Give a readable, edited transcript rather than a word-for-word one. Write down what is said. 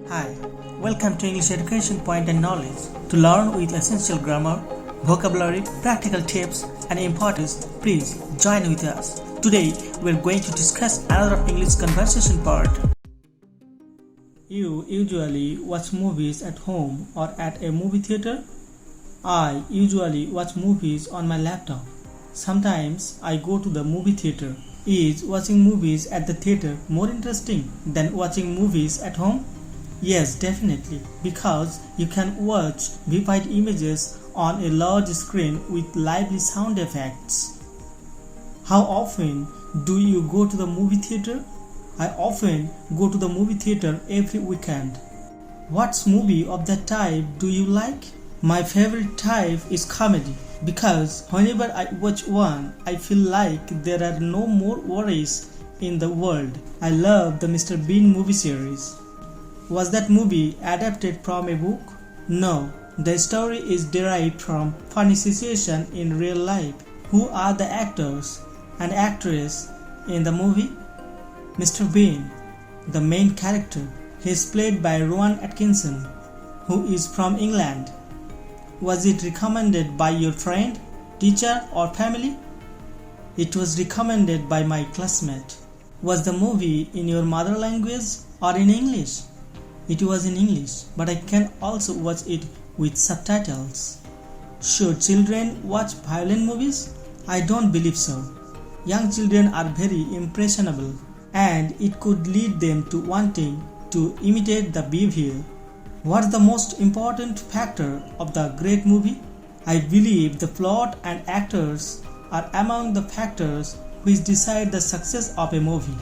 Hi, welcome to English Education Point and Knowledge. To learn with essential grammar, vocabulary, practical tips, and importance, please join with us. Today, we're going to discuss another English conversation part. You usually watch movies at home or at a movie theater? I usually watch movies on my laptop. Sometimes I go to the movie theater. Is watching movies at the theater more interesting than watching movies at home? Yes, definitely, because you can watch vivid images on a large screen with lively sound effects. How often do you go to the movie theater? I often go to the movie theater every weekend. What movie of that type do you like? My favorite type is comedy because whenever I watch one, I feel like there are no more worries in the world. I love the Mr. Bean movie series. Was that movie adapted from a book? No, the story is derived from funny situations in real life. Who are the actors and actress in the movie? Mr. Bean, the main character. He is played by Rowan Atkinson, who is from England. Was it recommended by your friend, teacher, or family? It was recommended by my classmate. Was the movie in your mother language or in English? It was in English, but I can also watch it with subtitles. Should children watch violent movies? I don't believe so. Young children are very impressionable, and it could lead them to wanting to imitate the behavior. What's the most important factor of the great movie? I believe the plot and actors are among the factors which decide the success of a movie.